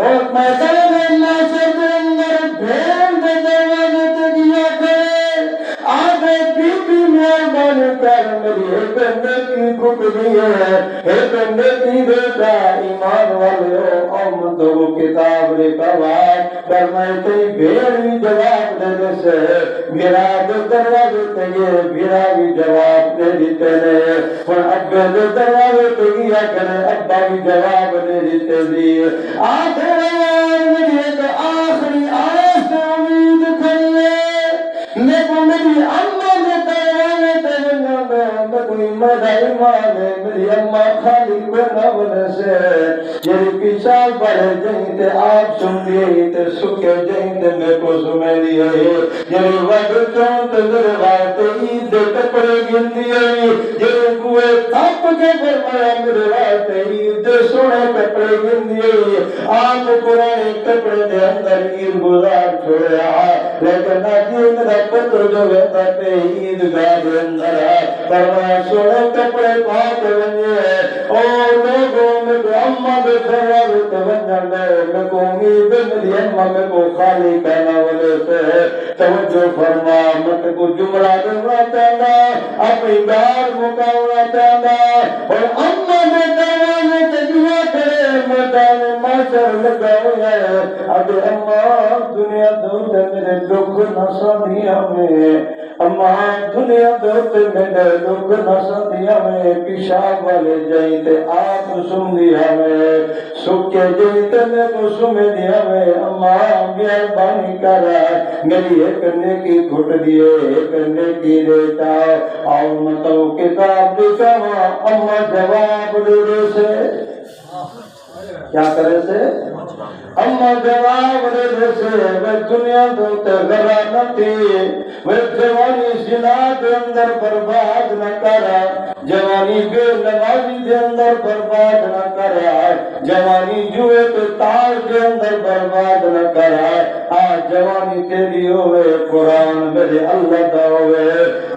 اور میدان محشر کے اندر بھیڑ کے دروازے تک یا کرے آگے بی بی مہربانی کر میری ایک نیکی گھٹ دی ہے ایک نیکی دیتا ایمان والے امتوں کو کتاب لکھا فرمائے تھی بھیڑ بھی جواب دینے سے میرا جو دروازے تگے میرا بھی جواب دے دیتے نے اور ابے جو دروازے تگیا کرے ابا بھی جواب دے دیتے دی آخری میری تو آخری آیت سے امید کھڑی ہے میں کو میری اماں نے دروازے تگے میں کوئی میرا ایمان ہے میری اماں خالی کو نہ بنے سے میری پیشاب بڑھے جہیں تے آپ سن دیئے تے سکے جہیں تے میں کو سمے دیئے میری وقت چونت دروازے عید کپڑے گن دیئے میری کوئے تھپ کے فرمایا میرے واسطے عید سونے کپڑے گن دیئے آپ پرانے کپڑے دے اندر عید گزار چھوڑیا لیکن ناجی میرا پتر جو ویتا پہ عید گاہ دے اندر فرمایا سونے کپڑے پاک بنیے اور لوگوں میں کو اماں دے دروازے تے بنجن دے میں کو امید میری اماں میں کو خالی کہنا والے سے توجہ فرما مت کو جملہ دینا چاہتا اپنی دار مکاونا چاہتا اور اماں دے دروازے تے دعا کرے میدان محشر لگا ہوا ہے اب اماں دنیا دور میرے دکھ نہ سدیاں میں اماں دنیا دور میرے دکھ نہ سدیاں میں پیشاب والے جائیں تے آپ سن دیا میں سکے جیتے میں کو سمے دیا میں اماں مہربانی کرا میری ایک نیکی گھٹ دیے ایک نیکی دیتا اور مطلب کتاب لکھا اماں جواب دے دے سے کیا کرے سے اماں جواب دے دے سے وہ دنیا دوتے غرا نہ تھی وہ جوانی زنا دے اندر برباد نہ کرا جوانی بے نمازی دے اندر برباد نہ کرا جوانی جوئے کے تار دے اندر برباد نہ کرا جوانی تیری ہوئے قرآن میرے اللہ دا ہوئے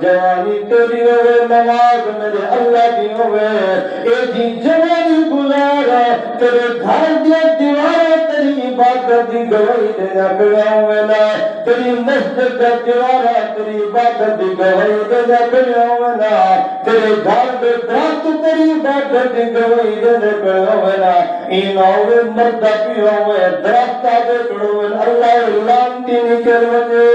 جوانی تیری ہوئے نماز میرے اللہ دی ہوئے اے جی جوانی گزارا تیرے گھر دیا دیوارا تیری عبادت دی گواہی دینا کھڑا ہوئے نا تیری مسجد دا دیوارا تیری عبادت دی گواہی دینا کھڑا ہوئے نا تیرے گھر دے درخت تیری عبادت دی گواہی دینا کھڑا ہوئے نا این ہوئے مردہ پی ہوئے درخت آگے کھڑا ہوئے اللہ لانتی نکل ونجے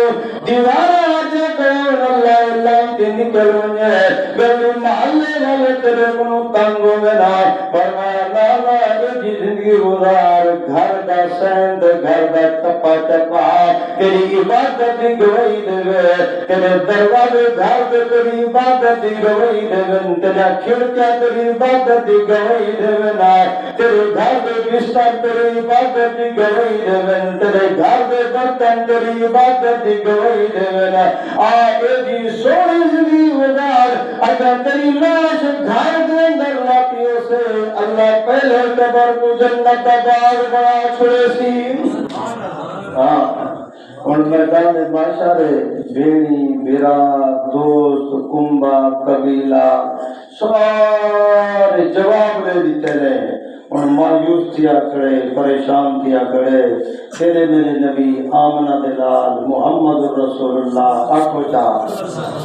دیوارا آجے کھڑا اللہ لانتی نکل ونجے گلی محلے والے تیرے منو تنگو میں نا فرمایا نانا یہ زندگی گزار گھر دا سیند گھر دا ٹپا ٹپا تیری عبادت دی گواہی دے تیرے دروازے گھر دے تیری عبادت دی گواہی دے تیرا کھڑکیاں تیری عبادت دی گواہی دے نا تیرے گھر دے بستر تیری عبادت دی گواہی دے تیرے گھر دے برتن تیری عبادت دی گواہی دے نا اے جی سونی زندگی گزار اگر تیری لاش گھر دے اندر لاتی سے اللہ پہلے قبر کو جنت باغ بنا چھوڑے سی ان میدان محشر بھیڑی بیرا دوست کنبا قبیلہ سارے جواب دے دیتے رہے ان مایوس تھیا کھڑے پریشان تھیا کھڑے تیرے میرے نبی آمنہ دلال محمد رسول اللہ آنکھو چاہ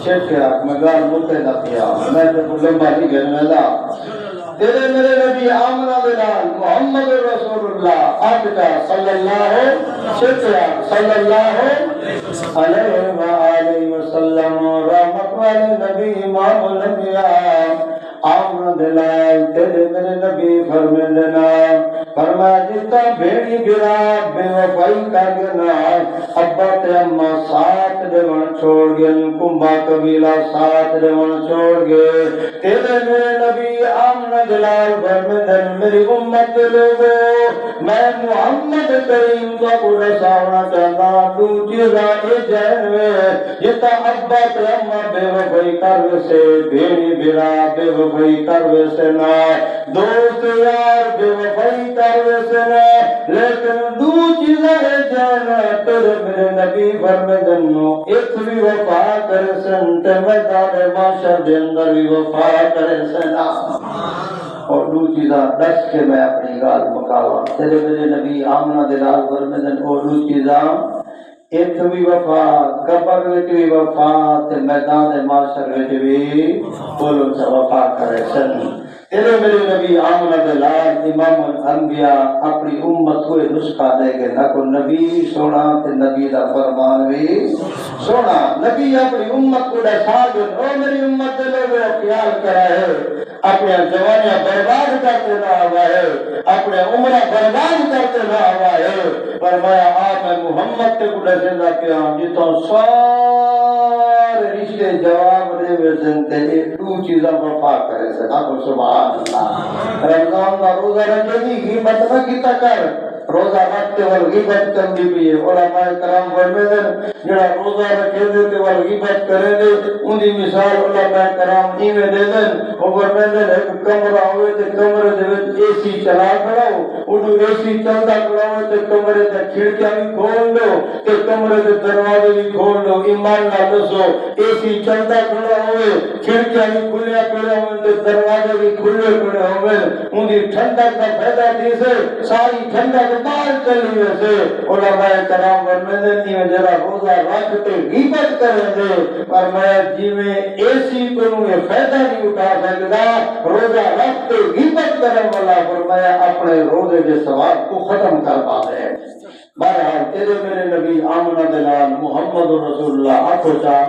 شیخ آنکھ میں گال ملتے نہ کیا میں تو لمبا ہی گھر میں لا تیرے میرے نبی آمنہ دلال محمد رسول اللہ آنکھو صلی اللہ صلی اللہ علیہ وسلم رحمت والے نبی امام الانبیاء آمنہ دلال تیرے میرے نبی فرمے دینا فرمایا جتا بھیڑی گرا بے وفائی کا گنا ابا تے اممہ ساتھ دے من چھوڑ گئے کنبا قبیلہ ساتھ دے من چھوڑ گئے تیرے میرے نبی آمنہ دلال فرمے دن میری امت لوگو میں محمد کریم کو کو رساونا چاہتا تو چیزا اے جہن میں جتا ابا تے اممہ بے وفائی کر ویسے بھیڑی گرا بے وفائی کر ویسے نا دوست یار بے وفائی کر ویسے نا لیکن دو چیزیں جانا تیرے میرے نبی فرمے دنو ایک بھی وفا کرے سن تے میدان محشر دے اندر بھی وفا کرے سن اور دو چیزاں دس کے میں اپنی گال مکاوا تیرے میرے نبی آمنہ دے نال فرمیندن اور دو چیزاں ایک بھی وفا قبر وچ بھی وفا تے میدان معاشر وچ بھی بولو سے وفا کرے سن تیرے میرے نبی آمنہ دے لال امام الانبیاء اپنی امت کو نسخہ دے گے نہ کو نبی بھی سونا تے نبی دا فرمان بھی سونا نبی اپنی امت کو دسا دے او میری امت دے لوگوں خیال کرا ہے اپنے جوانیاں برباد کرتے نہ ہوا ہے اپنے عمرہ برباد کرتے نہ ہوا ہے فرمایا آپ محمد تے کو دسندا پیا جتوں سارے رشتے جواب دے وسن تے دو چیزاں وفا کرے سنا کو سبحان اللہ رمضان دا روزہ رکھے دی غیبت نہ کیتا کر روزہ رکھتے ول غیبت کرنی بھی ہے علماء کرام فرماتے ہیں جڑا روزہ رکھے دے تے ول غیبت کرے دے ان دی مثال علماء کرام ایویں دے دین او فرماتے ہیں ایک کمرہ ہوے تے کمرے دے وچ اے سی چلا کھڑاؤ اونوں اے سی چلدا کھڑاؤ تے کمرے تے کھڑکیاں بھی کھول لو تے کمرے دے دروازے بھی کھول لو ایمان نال دسو اے سی چلدا کھڑا ہوے کھڑکیاں بھی کھلیاں پڑیاں ہون تے دروازے بھی کھلے پڑے ہوے ان دی ٹھنڈک دا فائدہ دیسے ساری ٹھنڈک باہر چلی ویسے علماء کرام فرماتے ہیں جڑا روزہ رکھ تے غیبت کرے دے فرمایا جویں اے سی کو یہ فائدہ نہیں اٹھا سکدا روزہ رکھ تے غیبت کرنے والا فرمایا اپنے روزے کے ثواب کو ختم کر پاتے ہیں بہرحال تیرے میرے نبی آمنہ دلال محمد رسول اللہ آخوچا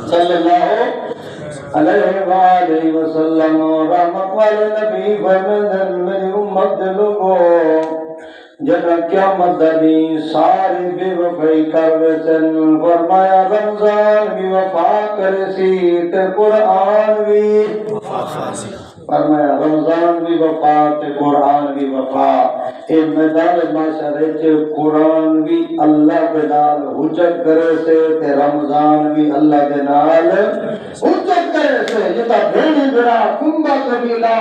صلی اللہ علیہ وآلہ وسلم رحمت والے نبی فرمندن میری امت دلوگو جنا قیامت دنی ساری بے وفائی کر ویسن فرمایا رمضان بھی وفا کرسی تے قرآن بھی فرمایا رمضان بھی وفا تے قرآن بھی وفا اے میدان معاشر وچ قرآن بھی اللہ دے نال حجت کرے سے تے رمضان بھی اللہ دے نال حجت کرے سے جتا بھیڑی بڑا کنبا قبیلہ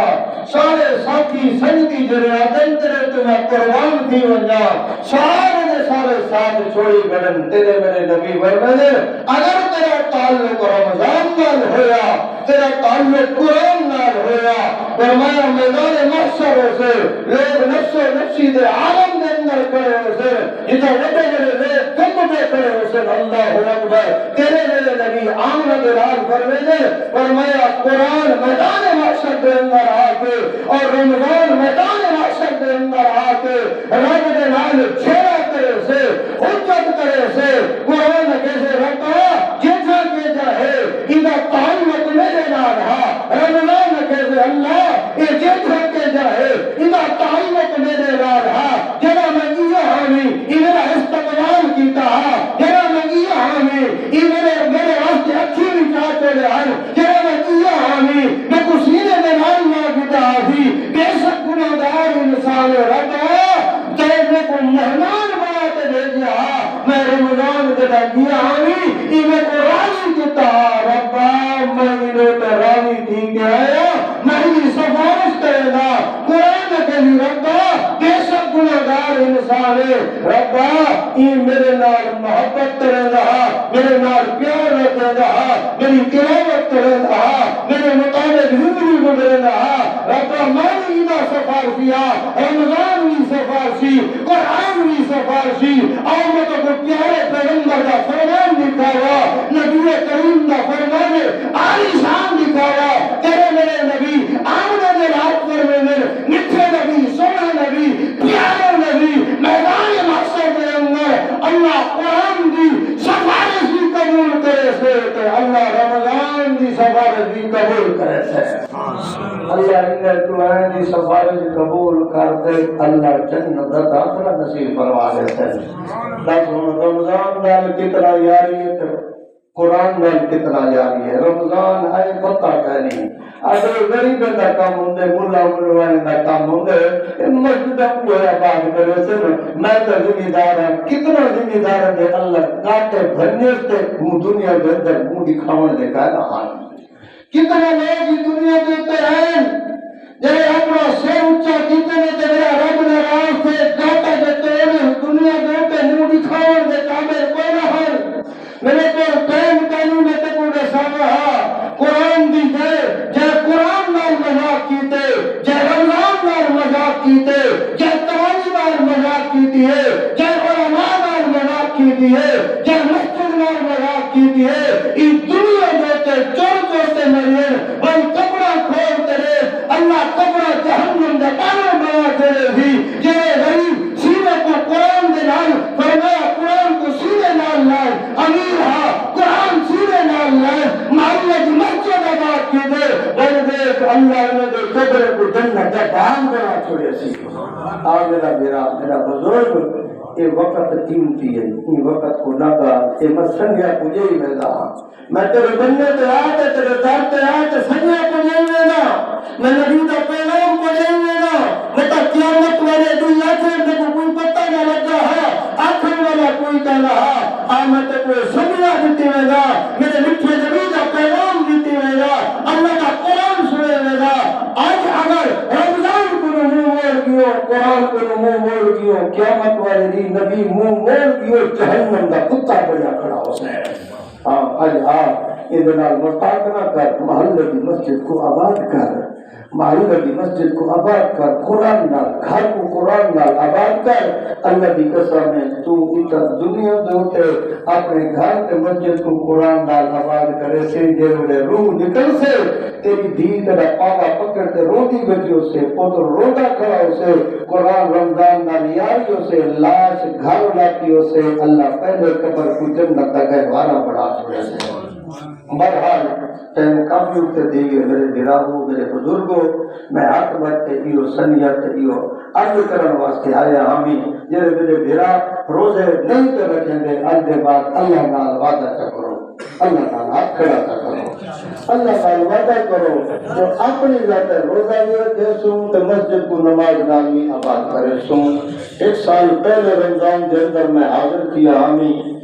سارے ساتھی سنگی جڑے دن تیرے تے میں قربان تھی ونجا سارے دے سارے ساتھ چھوڑی گڑن تیرے میرے نبی فرماتے اگر تیرا تعلق رمضان نال ہویا تیرا تعلق قرآن نال ہویا فرمایا میدان محشر سے لوگ نفس و نفسی دے عالم دے اندر کرے سے جتا وڈے وڈے کم دے کرے سے اللہ اکبر تیرے میرے نبی آمنہ دے راز فرمایا قرآن میدان محشر دے اندر آ کے اور رمضان میدان محشر دے اندر آ کے رب دے نال چھیڑا کرے سے حجت کرے سے قرآن کیسے رکھا جیسا کہ جاہے اذا تعلق میرے نال ہا رمضان کیسے اللہ یہ جیسا کہ جاہے اذا تعلق میرے نال ہا جنا میں یہ ہمی یہ میرا استقبال کیتا ہا جنا میں یہ ہمی یہ میرے واسطے اچھی بھی چاہتے لے ہن جنا میں یہ ہمی میں کو سینے دے نال نہ کیتا ہی بے شک گناہگار انسان رب تیرے کو مہمان بنا کے بھیجا میں رمضان دے دیا ہمی یہ میں کو راضی کیتا رب میں انہیں تے راضی تھی کہ آیا میری سفارش کرے گا قرآن کہی رب بے شک گناہگار انسان ہے رب یہ میرے نال محبت کرے رہا میرے نال پیار رکھے رہا میری تلاوت کرے رہا میرے مطابق زندگی گزرے رہا رب میں نے ادا سفارشیا رمضان بھی سفارشی قرآن بھی سفارشی آمد کو پیارے پیغمبر کا فرمان دکھایا نبی کریم کا فرمان عالی شان دکھایا تیرے میرے نبی آمد نے رات پر میں میٹھے نبی سونا نبی پیارے نبی میدان محشر کے اندر اللہ قرآن دی سفارش بھی قبول کرے سے اللہ رمضان دی سفارش بھی قبول کرے سے اللہ انہیں قرآن دی سفارش قبول کر دے اللہ جنت دا داخلہ نصیب فرما دے سے رمضان نال کتنا یاری ہے قرآن نال کتنا یاری ہے رمضان آئے پتہ کہنی اگر غریب دا کام ہوندے ملا ملوانے دا کام ہوندے مسجد پورا باغ کرے سے میں تو ذمہ دار ہوں کتنا ذمہ دار ہے اللہ کاٹے بھرنے سے دنیا کے اندر منہ دکھاؤں دے کا حال کتنا لوگ دنیا کے اندر ہیں جب اپنا سر اونچا کتنے تے میرا رب نے راہ سے کاٹا دیتے ہیں دنیا کے اندر منہ دکھاؤں دے قابل کوئی نہ ہے میرے کو ٹائم قانون تے کو سامنے قرآن دی جے قرآن نال مذاق کیتے کی ہے، جب علماء نال مذاق کی ہے، جب مسجد نال مذاق کی ہے، اس دنیا دیتے چور چورتے مرین بھائی کپڑا کھولتے رہے، اللہ کپڑا جہنم دا پانا بنا کرے بھی جنہیں غریب سینے کو قرآن دے نال فرمایا قرآن کو سینے نال لائے، امیر ہاں قرآن سینے نال لائے، محلے کی مسجد آباد کی دے بھائی دیکھ اللہ نے دے قبر کو جنت کا دام بنا چھوڑے سی۔ میرا بزرگ یہ وقت قیمتی ہے، یہ وقت کو نہ گا، یہ میں سنگیا کو یہی ویدا میں تیرے بننے تے آتے تیرے در تے آتے سنگیا کو یہی ویدا میں نبی دا پیغام کو یہی ویدا میں تا قیامت والے دن آخر میں کو کوئی پتہ نہ لگا ہے آخر والا کوئی کہنا ہے میں تے کوئی سنگیا دیتی ویدا میرے لکھے نبی دا پیغام دیتی ویدا اللہ کا قرآن سنے ویدا آج اگر رمضان کو منہ موڑ گیو قرآن کو منہ موڑ گیو قیامت والے دن نبی منہ موڑ گیو جہنم دا کتا بڑا کھڑا ہو سکے۔ آج ادنا مستاقنا کر محلے کی مسجد کو آباد کر، محلے کی مسجد کو آباد کر، قرآن نال گھر کو قرآن نال آباد کر۔ اللہ کی قسم ہے تو اتنا دنیا دوتے اپنے گھر کے مسجد کو قرآن نال آباد کرے سے جیرے روح نکل سے تیری دھی تیرا پاوا پکڑ تے روٹی بچیوں سے پوتر روٹا کھڑا ہو سے قرآن رمضان نالیاریوں سے لاش گھر لاتیوں سے اللہ پہلے قبر کو جنت کا گہوارہ بڑھا چھوڑے سے۔ بہرحال ٹائم کافی اٹھتے دیئے میرے دراہو میرے بزرگوں میں حق بچتے ایو سنیت ایو عرض کرن واسطے آیا ہمیں جیرے میرے درا روزے نہیں تو رکھیں دے عرض بعد اللہ نال وعدہ کرو، اللہ نال ہاتھ کھڑا کرو، اللہ نال وعدہ کرو جو اپنی ذات روزہ بھی رکھے سوں تو مسجد کو نماز نامی آباد کرے سوں۔ ایک سال پہلے رمضان کے اندر میں حاضر کیا ہمیں